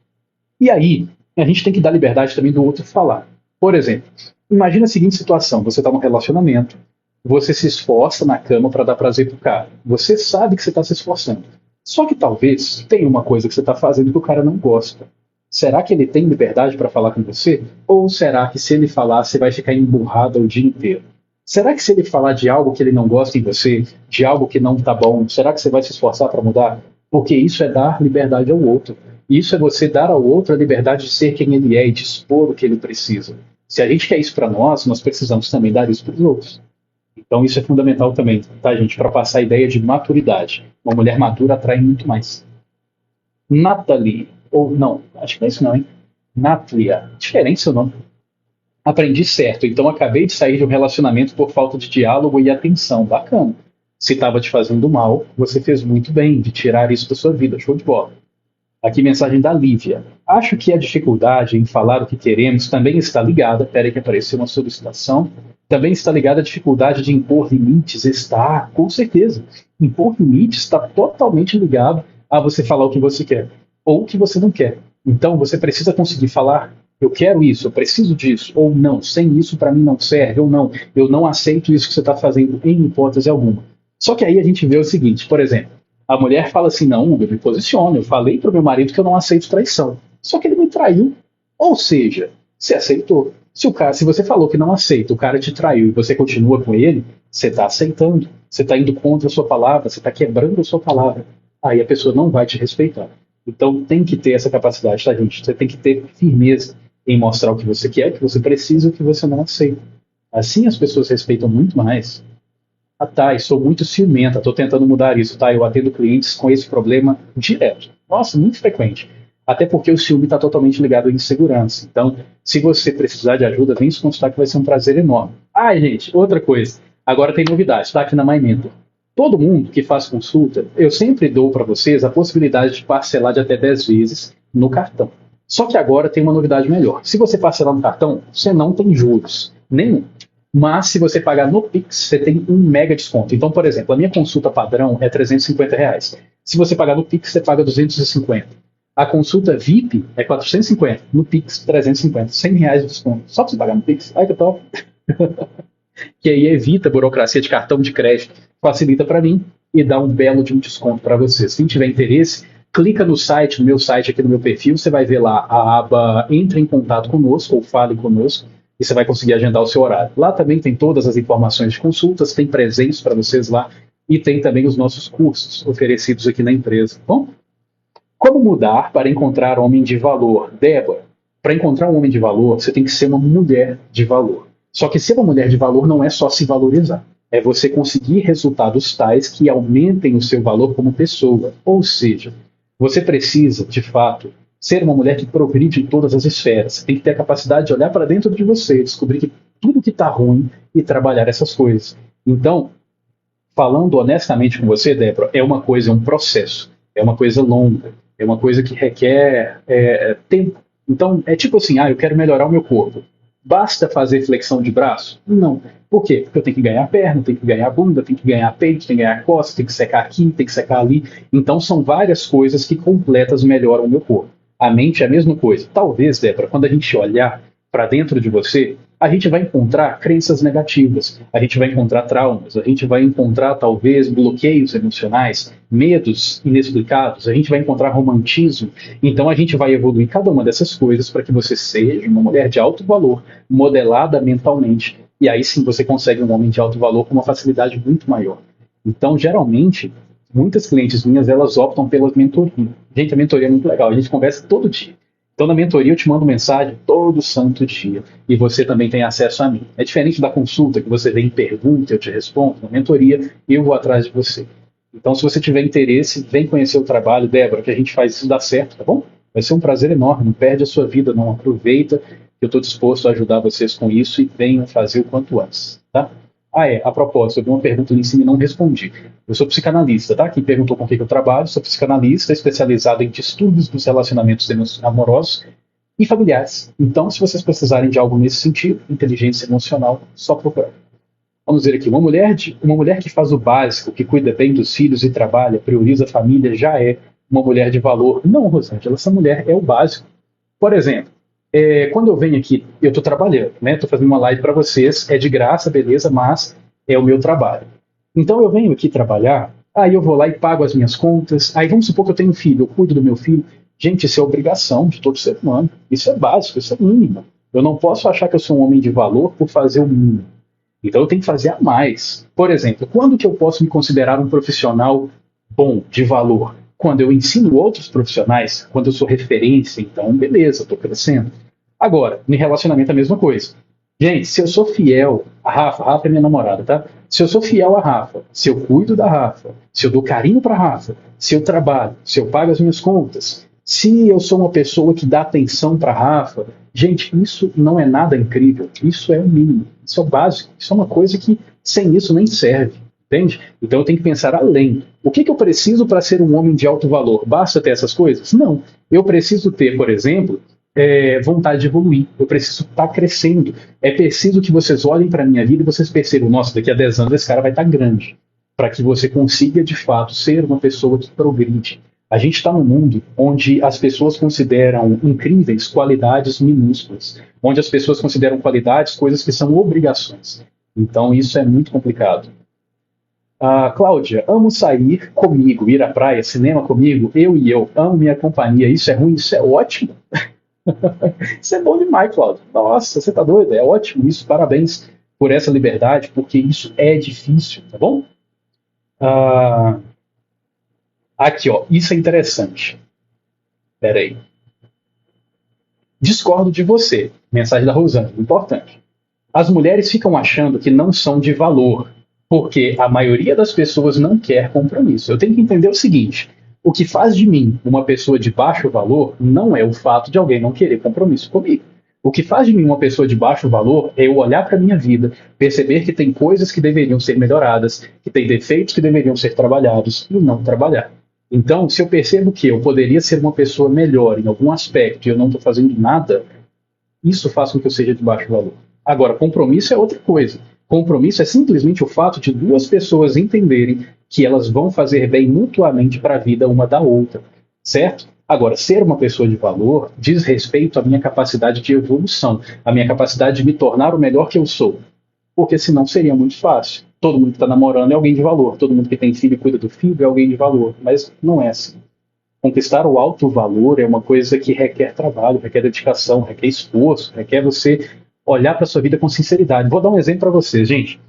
E aí, a gente tem que dar liberdade também do outro falar. Por exemplo, imagina a seguinte situação. Você está num relacionamento, você se esforça na cama para dar prazer pro cara. Você sabe que você está se esforçando. Só que talvez tenha uma coisa que você está fazendo que o cara não gosta. Será que ele tem liberdade para falar com você? Ou será que se ele falar, você vai ficar emburrado o dia inteiro? Será que se ele falar de algo que ele não gosta em você, de algo que não está bom, será que você vai se esforçar para mudar? Porque isso é dar liberdade ao outro. Isso é você dar ao outro a liberdade de ser quem ele é e de expor o que ele precisa. Se a gente quer isso para nós, nós precisamos também dar isso para os outros. Então isso é fundamental também, tá, gente? Para passar a ideia de maturidade. Uma mulher madura atrai muito mais. Nathalie, ou não, acho que não é isso não, hein? Natlia, diferente seu nome. Aprendi certo, então acabei de sair de um relacionamento por falta de diálogo e atenção. Bacana. Se estava te fazendo mal, você fez muito bem de tirar isso da sua vida. Show de bola. Aqui mensagem da Lívia. Acho que a dificuldade em falar o que queremos também está ligada, peraí que apareceu uma solicitação, também está ligada à dificuldade de impor limites. Está, com certeza. Impor limites está totalmente ligado a você falar o que você quer ou o que você não quer. Então você precisa conseguir falar: eu quero isso, eu preciso disso, ou não, sem isso para mim não serve, ou não, eu não aceito isso que você está fazendo em hipótese alguma. Só que aí a gente vê o seguinte, por exemplo, a mulher fala assim: não, eu me posiciono, eu falei para o meu marido que eu não aceito traição. Só que ele me traiu. Ou seja, você aceitou. Se você falou que não aceita, o cara te traiu e você continua com ele, você está aceitando. Você está indo contra a sua palavra, você está quebrando a sua palavra. Aí a pessoa não vai te respeitar. Então tem que ter essa capacidade, tá, gente? Você tem que ter firmeza em mostrar o que você quer, o que você precisa e o que você não aceita. Assim as pessoas respeitam muito mais. Ah, tá, e sou muito ciumenta, estou tentando mudar isso, tá? Eu atendo clientes com esse problema direto. Nossa, muito frequente. Até porque o ciúme está totalmente ligado à insegurança. Então, se você precisar de ajuda, vem se consultar que vai ser um prazer enorme. Ah, gente, outra coisa. Agora tem novidade, está aqui na My Mentor. Todo mundo que faz consulta, eu sempre dou para vocês a possibilidade de parcelar de até 10 vezes no cartão. Só que agora tem uma novidade melhor. Se você parcelar no cartão, você não tem juros nenhum. Mas se você pagar no Pix, você tem um mega desconto. Então, por exemplo, a minha consulta padrão é R$ 350. Se você pagar no Pix, você paga 250. A consulta VIP é 450. No Pix, 350. R$ 100 de desconto. Só para você pagar no Pix. Ai, que top. Que aí evita a burocracia de cartão de crédito, facilita para mim e dá um belo de um desconto para você. Se tiver interesse, clica no site, no meu site aqui no meu perfil, você vai ver lá a aba Entre em Contato Conosco ou Fale Conosco e você vai conseguir agendar o seu horário. Lá também tem todas as informações de consultas, tem presentes para vocês lá e tem também os nossos cursos oferecidos aqui na empresa. Bom, como mudar para encontrar homem de valor? Débora, para encontrar um homem de valor, você tem que ser uma mulher de valor. Só que ser uma mulher de valor não é só se valorizar. É você conseguir resultados tais que aumentem o seu valor como pessoa. Ou seja, você precisa, de fato, ser uma mulher que progride em todas as esferas. Você tem que ter a capacidade de olhar para dentro de você, descobrir que tudo que está ruim e trabalhar essas coisas. Então, falando honestamente com você, Débora, é uma coisa, é um processo. É uma coisa longa. É uma coisa que requer tempo. Então, é tipo assim, eu quero melhorar o meu corpo. Basta fazer flexão de braço? Não. Por quê? Porque eu tenho que ganhar perna, tenho que ganhar bunda, tenho que ganhar peito, tenho que ganhar costas, tenho que secar aqui, tenho que secar ali. Então são várias coisas que completas melhoram o meu corpo. A mente é a mesma coisa. Talvez, Débora, quando a gente olhar para dentro de você, a gente vai encontrar crenças negativas, a gente vai encontrar traumas, a gente vai encontrar talvez bloqueios emocionais, medos inexplicados, a gente vai encontrar romantismo. Então a gente vai evoluir cada uma dessas coisas para que você seja uma mulher de alto valor, modelada mentalmente, e aí sim você consegue um homem de alto valor com uma facilidade muito maior. Então, geralmente, muitas clientes minhas, elas optam pela mentoria. Gente, a mentoria é muito legal, a gente conversa todo dia. Então, na mentoria, eu te mando mensagem todo santo dia. E você também tem acesso a mim. É diferente da consulta, que você vem e pergunta, eu te respondo. Na mentoria, eu vou atrás de você. Então, se você tiver interesse, vem conhecer o trabalho, Débora, que a gente faz isso dar certo, tá bom? Vai ser um prazer enorme. Não perde a sua vida, não. Aproveita. Eu estou disposto a ajudar vocês com isso e venham fazer o quanto antes, tá? A propósito, eu vi uma pergunta ali em cima e não respondi. Eu sou psicanalista, tá? Quem perguntou com o que eu trabalho, sou psicanalista especializado em distúrbios dos relacionamentos amorosos e familiares. Então, se vocês precisarem de algo nesse sentido, inteligência emocional, só procurar. Vamos ver aqui, uma mulher que faz o básico, que cuida bem dos filhos e trabalha, prioriza a família, já é uma mulher de valor. Não, Rosângela, essa mulher é o básico. Por exemplo, quando eu venho aqui, eu estou trabalhando, né? Estou fazendo uma live para vocês, é de graça, beleza, mas é o meu trabalho. Então eu venho aqui trabalhar, aí eu vou lá e pago as minhas contas, aí vamos supor que eu tenho um filho, eu cuido do meu filho. Gente, isso é obrigação de todo ser humano, isso é básico, isso é mínimo. Eu não posso achar que eu sou um homem de valor por fazer o mínimo. Então eu tenho que fazer a mais. Por exemplo, quando que eu posso me considerar um profissional bom, de valor? Quando eu ensino outros profissionais, quando eu sou referência, então beleza, estou crescendo. Agora, no relacionamento é a mesma coisa. Gente, se eu sou fiel a Rafa é minha namorada, tá? Se eu sou fiel a Rafa, se eu cuido da Rafa, se eu dou carinho para Rafa, se eu trabalho, se eu pago as minhas contas, se eu sou uma pessoa que dá atenção para Rafa, gente, isso não é nada incrível, isso é o mínimo, isso é o básico, isso é uma coisa que sem isso nem serve. Entende? Então eu tenho que pensar além. O que eu preciso para ser um homem de alto valor? Basta ter essas coisas? Não. Eu preciso ter, por exemplo, vontade de evoluir. Eu preciso estar crescendo. É preciso que vocês olhem para a minha vida e vocês percebam, nossa, daqui a 10 anos esse cara vai estar grande. Para que você consiga, de fato, ser uma pessoa que progride. A gente está num mundo onde as pessoas consideram incríveis qualidades minúsculas. Onde as pessoas consideram qualidades coisas que são obrigações. Então isso é muito complicado. Cláudia, amo sair comigo, ir à praia, cinema comigo, eu amo minha companhia. Isso é ruim? Isso é ótimo. Isso é bom demais, Cláudia. Nossa, você tá doido? É ótimo isso. Parabéns por essa liberdade, porque isso é difícil, tá bom? Aqui, ó, isso é interessante. Pera aí. Discordo de você. Mensagem da Rosângela, importante. As mulheres ficam achando que não são de valor, porque a maioria das pessoas não quer compromisso. Eu tenho que entender o seguinte, o que faz de mim uma pessoa de baixo valor não é o fato de alguém não querer compromisso comigo. O que faz de mim uma pessoa de baixo valor é eu olhar para a minha vida, perceber que tem coisas que deveriam ser melhoradas, que tem defeitos que deveriam ser trabalhados e não trabalhar. Então, se eu percebo que eu poderia ser uma pessoa melhor em algum aspecto e eu não estou fazendo nada, isso faz com que eu seja de baixo valor. Agora, compromisso é outra coisa. Compromisso é simplesmente o fato de duas pessoas entenderem que elas vão fazer bem mutuamente para a vida uma da outra, certo? Agora, ser uma pessoa de valor diz respeito à minha capacidade de evolução, à minha capacidade de me tornar o melhor que eu sou. Porque senão seria muito fácil. Todo mundo que está namorando é alguém de valor, todo mundo que tem filho e cuida do filho é alguém de valor, mas não é assim. Conquistar o alto valor é uma coisa que requer trabalho, requer dedicação, requer esforço, requer você olhar para sua vida com sinceridade. Vou dar um exemplo para vocês, gente.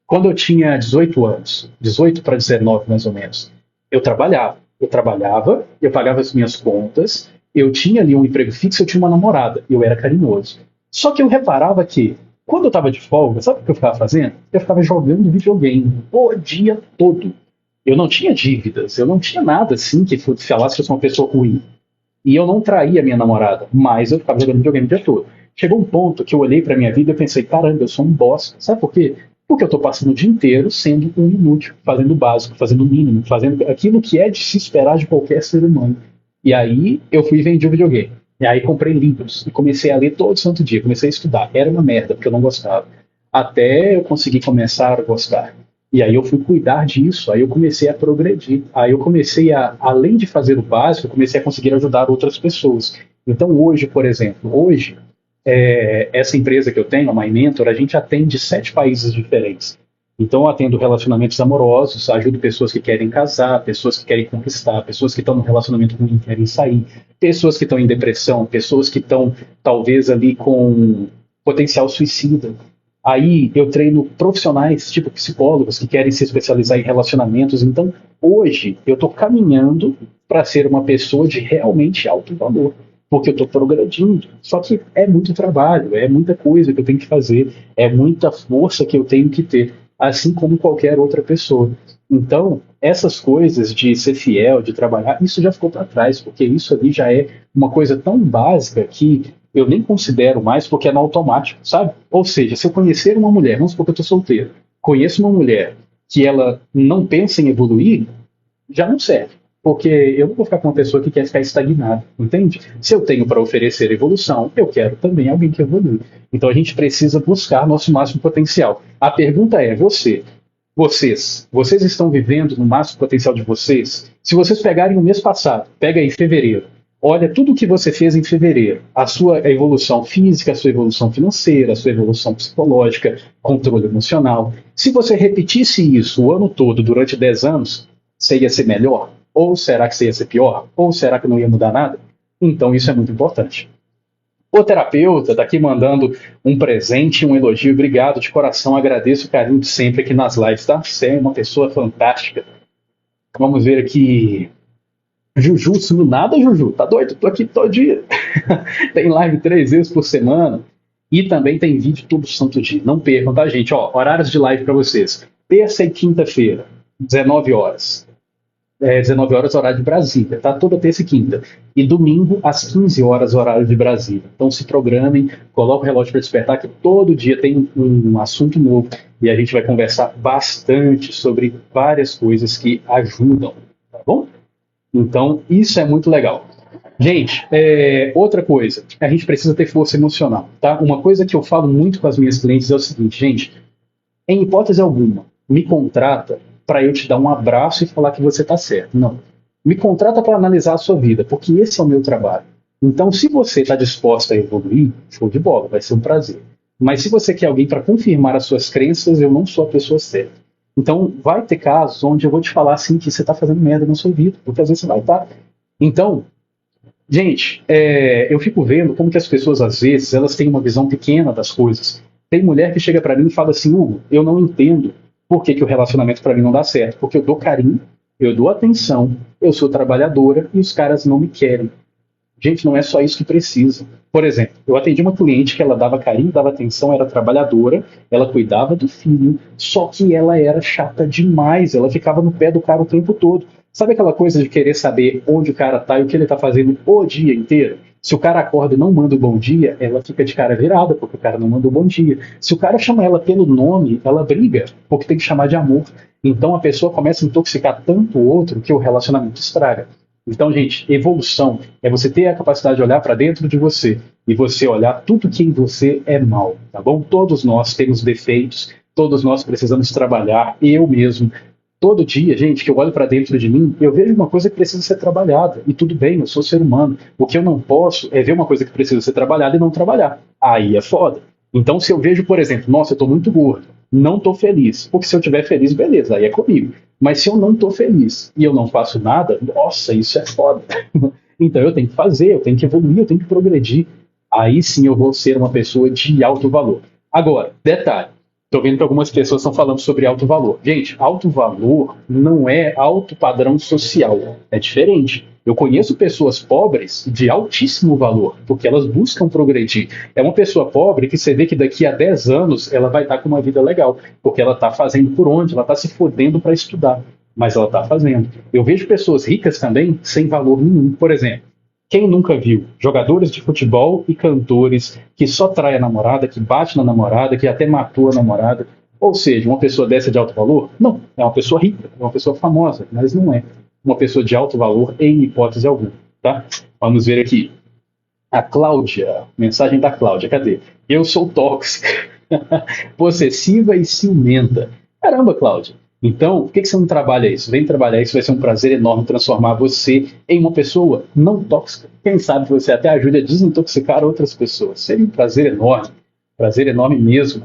Quando eu tinha 18 anos, 18 para 19 mais ou menos, eu trabalhava. Eu trabalhava, eu pagava as minhas contas, eu tinha ali um emprego fixo, eu tinha uma namorada, eu era carinhoso. Só que eu reparava que, quando eu estava de folga, sabe o que eu ficava fazendo? Eu ficava jogando videogame o dia todo. Eu não tinha dívidas, eu não tinha nada assim que falasse que eu sou uma pessoa ruim. E eu não traía minha namorada, mas eu ficava jogando videogame o dia todo. Chegou um ponto que eu olhei pra minha vida e pensei, caramba, eu sou um bosta. Sabe por quê? Porque eu tô passando o dia inteiro sendo um inútil, fazendo o básico, fazendo o mínimo, fazendo aquilo que é de se esperar de qualquer ser humano. E aí eu fui e vendi o videogame. E aí comprei livros e comecei a ler todo santo dia, comecei a estudar. Era uma merda, porque eu não gostava. Até eu conseguir começar a gostar. E aí eu fui cuidar disso, aí eu comecei a progredir. Aí eu comecei a, além de fazer o básico, eu comecei a conseguir ajudar outras pessoas. Então hoje, por exemplo, essa empresa que eu tenho, a My Mentor, a gente atende 7 países diferentes. Então eu atendo relacionamentos amorosos, ajudo pessoas que querem casar, pessoas que querem conquistar, pessoas que estão num relacionamento ruim e querem sair, pessoas que estão em depressão, pessoas que estão talvez ali com potencial suicida. Aí eu treino profissionais, tipo psicólogos, que querem se especializar em relacionamentos. Então, hoje, eu estou caminhando para ser uma pessoa de realmente alto valor, porque eu estou progredindo. Só que é muito trabalho, é muita coisa que eu tenho que fazer, é muita força que eu tenho que ter, assim como qualquer outra pessoa. Então, essas coisas de ser fiel, de trabalhar, isso já ficou para trás, porque isso ali já é uma coisa tão básica que eu nem considero mais porque é no automático, sabe? Ou seja, se eu conhecer uma mulher, vamos supor que eu estou solteiro, conheço uma mulher que ela não pensa em evoluir, já não serve. Porque eu não vou ficar com uma pessoa que quer ficar estagnada, entende? Se eu tenho para oferecer evolução, eu quero também alguém que evolui. Então a gente precisa buscar nosso máximo potencial. A pergunta é: vocês estão vivendo no máximo potencial de vocês? Se vocês pegarem o mês passado, pega aí fevereiro, olha tudo o que você fez em fevereiro, a sua evolução física, a sua evolução financeira, a sua evolução psicológica, controle emocional. Se você repetisse isso o ano todo durante 10 anos, você ia ser melhor? Ou será que você ia ser pior? Ou será que não ia mudar nada? Então isso é muito importante. O terapeuta está aqui mandando um presente, um elogio. Obrigado de coração, agradeço o carinho de sempre aqui nas lives, tá? Você é uma pessoa fantástica. Vamos ver aqui. Juju, sumiu nada, Juju? Tá doido? Tô aqui todo dia. Tem live 3 vezes por semana. E também tem vídeo todo santo dia. Não percam, tá, gente? Ó, horários de live para vocês. Terça e quinta-feira, 19 horas. 19 horas, horário de Brasília, tá? Toda terça e quinta. E domingo, às 15 horas, horário de Brasília. Então se programem, coloquem o relógio para despertar, que todo dia tem um assunto novo. E a gente vai conversar bastante sobre várias coisas que ajudam, tá bom? Então, isso é muito legal. Gente, outra coisa, a gente precisa ter força emocional, tá? Uma coisa que eu falo muito com as minhas clientes é o seguinte, gente, em hipótese alguma, me contrata para eu te dar um abraço e falar que você está certo. Não. Me contrata para analisar a sua vida, porque esse é o meu trabalho. Então, se você está disposta a evoluir, show de bola, vai ser um prazer. Mas se você quer alguém para confirmar as suas crenças, eu não sou a pessoa certa. Então, vai ter casos onde eu vou te falar assim que você está fazendo merda na sua vida, porque às vezes você vai estar. Então, gente, eu fico vendo como que as pessoas, às vezes, elas têm uma visão pequena das coisas. Tem mulher que chega para mim e fala assim, Hugo, eu não entendo por que o relacionamento para mim não dá certo. Porque eu dou carinho, eu dou atenção, eu sou trabalhadora e os caras não me querem. Gente, não é só isso que precisa. Por exemplo, eu atendi uma cliente que ela dava carinho, dava atenção, era trabalhadora, ela cuidava do filho, só que ela era chata demais, ela ficava no pé do cara o tempo todo. Sabe aquela coisa de querer saber onde o cara tá e o que ele tá fazendo o dia inteiro? Se o cara acorda e não manda o bom dia, ela fica de cara virada, porque o cara não manda o bom dia. Se o cara chama ela pelo nome, ela briga, porque tem que chamar de amor. Então a pessoa começa a intoxicar tanto o outro que o relacionamento estraga. Então, gente, evolução é você ter a capacidade de olhar para dentro de você e você olhar tudo que em você é mal, tá bom? Todos nós temos defeitos, todos nós precisamos trabalhar, eu mesmo. Todo dia, gente, que eu olho para dentro de mim, eu vejo uma coisa que precisa ser trabalhada. E tudo bem, eu sou ser humano. O que eu não posso é ver uma coisa que precisa ser trabalhada e não trabalhar. Aí é foda. Então, se eu vejo, por exemplo, nossa, eu estou muito gordo, não estou feliz. Porque se eu estiver feliz, beleza, aí é comigo. Mas se eu não estou feliz e eu não faço nada, nossa, isso é foda. Então eu tenho que fazer, eu tenho que evoluir, eu tenho que progredir. Aí sim eu vou ser uma pessoa de alto valor. Agora, detalhe. Estou vendo que algumas pessoas estão falando sobre alto valor. Gente, alto valor não é alto padrão social. É diferente. Eu conheço pessoas pobres de altíssimo valor, porque elas buscam progredir. É uma pessoa pobre que você vê que daqui a 10 anos ela vai estar com uma vida legal, porque ela está fazendo por onde? Ela está se fodendo para estudar, mas ela está fazendo. Eu vejo pessoas ricas também sem valor nenhum. Por exemplo, quem nunca viu jogadores de futebol e cantores que só trai a namorada, que bate na namorada, que até matou a namorada? Ou seja, uma pessoa dessa de alto valor? Não, é uma pessoa rica, é uma pessoa famosa, mas não é uma pessoa de alto valor em hipótese alguma, tá? Vamos ver aqui. A Cláudia, mensagem da Cláudia, cadê? Eu sou tóxica, possessiva e ciumenta. Caramba, Cláudia. Então, por que você não trabalha isso? Vem trabalhar isso, vai ser um prazer enorme transformar você em uma pessoa não tóxica. Quem sabe você até ajude a desintoxicar outras pessoas. Seria um prazer enorme mesmo.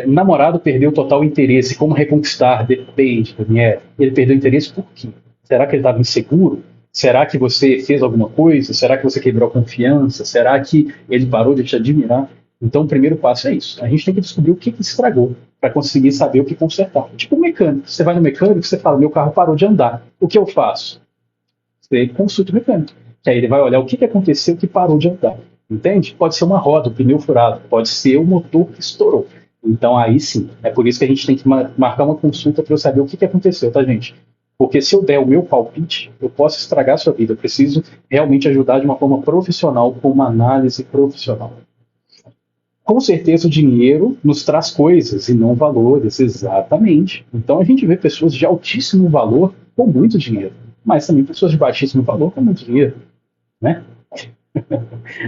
Namorado perdeu total interesse. Como reconquistar? Depende, Daniel. Ele perdeu interesse por quê? Será que ele estava inseguro? Será que você fez alguma coisa? Será que você quebrou a confiança? Será que ele parou de te admirar? Então, o primeiro passo é isso. A gente tem que descobrir o que estragou para conseguir saber o que consertar. Tipo um mecânico. Você vai no mecânico e você fala, meu carro parou de andar. O que eu faço? Você consulta o mecânico. Que aí ele vai olhar o que aconteceu que parou de andar. Entende? Pode ser uma roda, um pneu furado. Pode ser o motor que estourou. Então, aí sim. É por isso que a gente tem que marcar uma consulta para eu saber o que aconteceu, tá, gente? Porque se eu der o meu palpite, eu posso estragar a sua vida. Eu preciso realmente ajudar de uma forma profissional, com uma análise profissional. Com certeza o dinheiro nos traz coisas e não valores, exatamente. Então a gente vê pessoas de altíssimo valor com muito dinheiro, mas também pessoas de baixíssimo valor com muito dinheiro, né?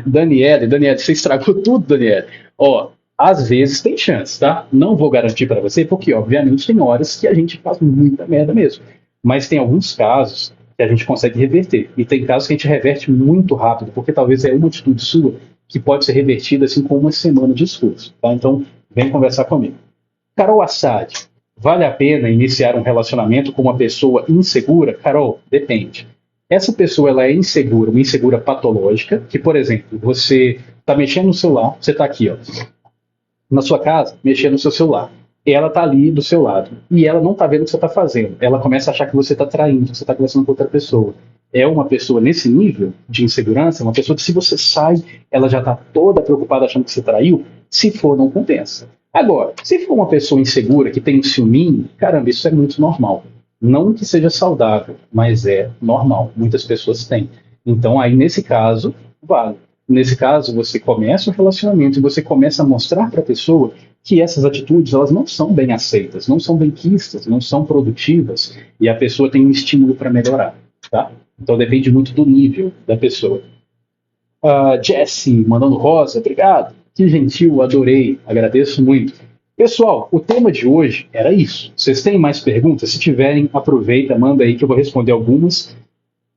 Daniele, você estragou tudo, Daniele. Ó, às vezes tem chance, tá? Não vou garantir para você, porque obviamente tem horas que a gente faz muita merda mesmo. Mas tem alguns casos que a gente consegue reverter. E tem casos que a gente reverte muito rápido, porque talvez é uma atitude sua que pode ser revertida assim com uma semana de esforço, tá? Então, vem conversar comigo. Carol Assad, vale a pena iniciar um relacionamento com uma pessoa insegura? Carol, depende. Essa pessoa ela é insegura, uma insegura patológica, que, por exemplo, você está mexendo no celular, você está aqui, ó, na sua casa, mexendo no seu celular. Ela está ali do seu lado. E ela não está vendo o que você está fazendo. Ela começa a achar que você está traindo, que você está conversando com outra pessoa. É uma pessoa nesse nível de insegurança, uma pessoa que se você sai, ela já está toda preocupada achando que você traiu. Se for, não compensa. Agora, se for uma pessoa insegura que tem um ciúminho, caramba, isso é muito normal. Não que seja saudável, mas é normal. Muitas pessoas têm. Então, aí, nesse caso, vale. Nesse caso, você começa o relacionamento e você começa a mostrar para a pessoa que essas atitudes elas não são bem aceitas, não são bem quistas, não são produtivas e a pessoa tem um estímulo para melhorar, tá? Então depende muito do nível da pessoa. Jesse, mandando rosa, obrigado. Que gentil, adorei, agradeço muito. Pessoal, o tema de hoje era isso. Vocês têm mais perguntas? Se tiverem, aproveita, manda aí que eu vou responder algumas.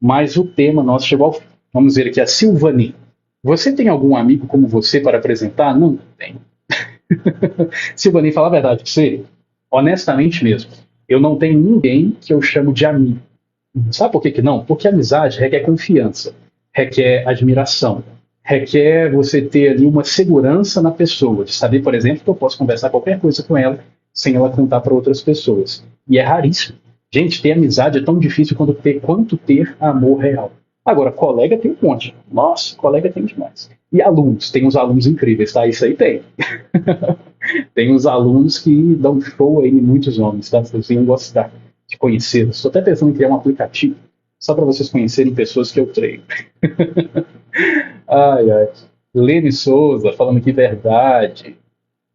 Mas o tema nosso chegou ao fim. Vamos ver aqui a Silvani. Você tem algum amigo como você para apresentar? Não tenho. Silvani, falar a verdade para você, honestamente mesmo, eu não tenho ninguém que eu chamo de amigo. Sabe por que que não? Porque amizade requer confiança, requer admiração, requer você ter ali uma segurança na pessoa, de saber, por exemplo, que eu posso conversar qualquer coisa com ela sem ela contar para outras pessoas. E é raríssimo. Gente, ter amizade é tão difícil quanto ter amor real. Agora, colega tem um monte. Nossa, colega tem demais. E alunos, tem uns alunos incríveis, tá? Isso aí tem. Tem uns alunos que dão show aí em muitos nomes, tá? Vocês iam gostar de conhecê-los. Estou até pensando em criar um aplicativo só para vocês conhecerem pessoas que eu treino. Ai, ai. Lene Souza, falando que verdade.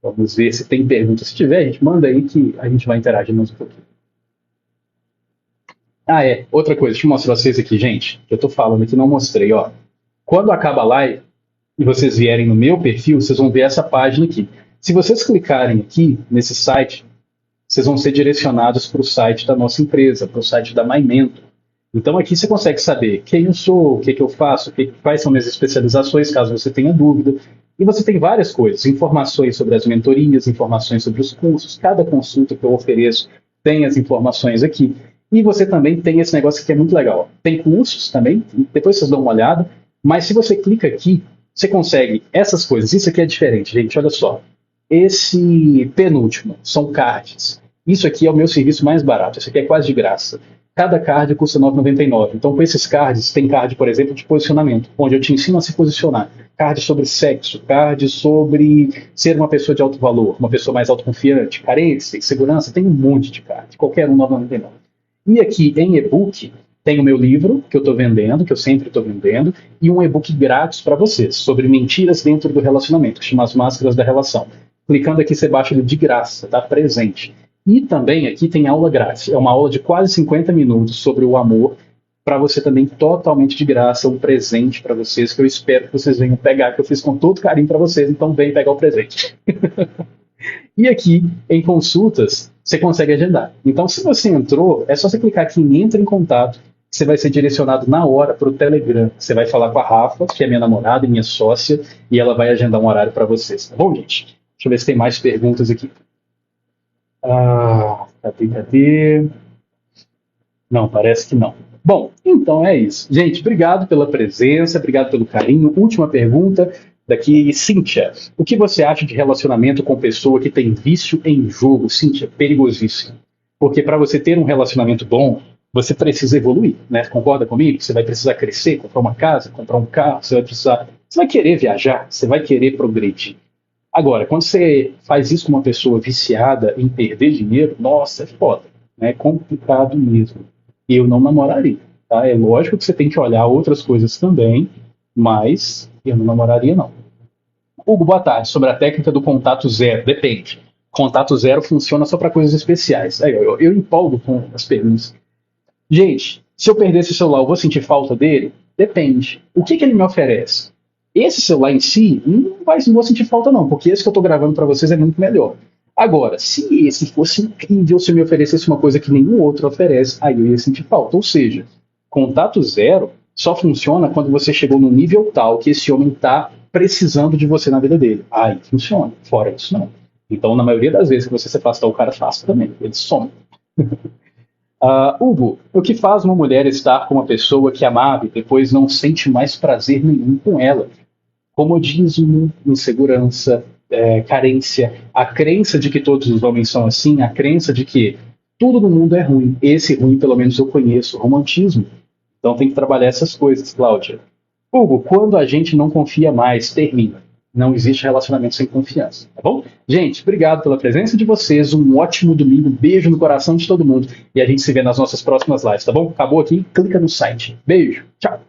Vamos ver se tem pergunta. Se tiver, a gente manda aí que a gente vai interagir mais um pouquinho. Ah, é. Outra coisa, deixa eu mostrar pra vocês aqui, gente. Que eu tô falando aqui, não mostrei, ó. Quando acaba a live e vocês vierem no meu perfil, vocês vão ver essa página aqui. Se vocês clicarem aqui nesse site, vocês vão ser direcionados para o site da nossa empresa, para o site da MyMento. Então aqui você consegue saber quem eu sou, o que, que eu faço, quais são minhas especializações, caso você tenha dúvida. E você tem várias coisas, informações sobre as mentorias, informações sobre os cursos, cada consulta que eu ofereço tem as informações aqui. E você também tem esse negócio que é muito legal. Tem cursos também, depois vocês dão uma olhada, mas se você clica aqui, você consegue essas coisas. Isso aqui é diferente, gente, olha só. Esse penúltimo são cards. Isso aqui é o meu serviço mais barato, isso aqui é quase de graça. Cada card custa R$ 9,99. Então, com esses cards, tem card, por exemplo, de posicionamento, onde eu te ensino a se posicionar. Card sobre sexo, card sobre ser uma pessoa de alto valor, uma pessoa mais autoconfiante, carência, segurança, tem um monte de card. Qualquer um, R$ 9,99. E aqui em e-book, tem o meu livro, que eu estou vendendo, que eu sempre estou vendendo, e um e-book grátis para vocês, sobre mentiras dentro do relacionamento, que chama As Máscaras da Relação. Clicando aqui, você baixa ele de graça, está presente. E também aqui tem aula grátis. É uma aula de quase 50 minutos sobre o amor, para você também totalmente de graça, um presente para vocês, que eu espero que vocês venham pegar, que eu fiz com todo carinho para vocês, então vem pegar o presente. E aqui, em consultas, você consegue agendar. Então, se você entrou, é só você clicar aqui em Entra em Contato, você vai ser direcionado na hora para o Telegram. Você vai falar com a Rafa, que é minha namorada e minha sócia, e ela vai agendar um horário para vocês. Tá bom, gente? Deixa eu ver se tem mais perguntas aqui. Cadê? Não, parece que não. Bom, então é isso. Gente, obrigado pela presença, obrigado pelo carinho. Última pergunta daqui, Cíntia. O que você acha de relacionamento com pessoa que tem vício em jogo? Cíntia, perigosíssimo. Porque para você ter um relacionamento bom, você precisa evoluir, né? Concorda comigo? Você vai precisar crescer, comprar uma casa, comprar um carro, você vai querer viajar, você vai querer progredir. Agora, quando você faz isso com uma pessoa viciada em perder dinheiro, nossa, é foda, né? É complicado mesmo. Eu não namoraria, tá? É lógico que você tem que olhar outras coisas também, mas eu não namoraria, não. Hugo, boa tarde. Sobre a técnica do contato zero, depende. Contato zero funciona só para coisas especiais. Aí, eu empolgo com as perguntas. Gente, se eu perder esse celular, eu vou sentir falta dele? Depende. O que ele me oferece? Esse celular em si, não vou sentir falta não, porque esse que eu estou gravando para vocês é muito melhor. Agora, se esse fosse incrível, se me oferecesse uma coisa que nenhum outro oferece, aí eu ia sentir falta. Ou seja, contato zero só funciona quando você chegou no nível tal que esse homem está precisando de você na vida dele. Aí funciona. Fora isso, não. Então, na maioria das vezes que você se afastar, o cara afasta também. Ele some. Hugo, o que faz uma mulher estar com uma pessoa que amava e depois não sente mais prazer nenhum com ela? Comodismo, insegurança, carência, a crença de que todos os homens são assim, a crença de que tudo no mundo é ruim. Esse ruim, pelo menos eu conheço, romantismo. Então tem que trabalhar essas coisas, Cláudia. Hugo, quando a gente não confia mais, termina. Não existe relacionamento sem confiança, tá bom? Gente, obrigado pela presença de vocês, um ótimo domingo, beijo no coração de todo mundo e a gente se vê nas nossas próximas lives, tá bom? Acabou aqui, clica no site. Beijo, tchau!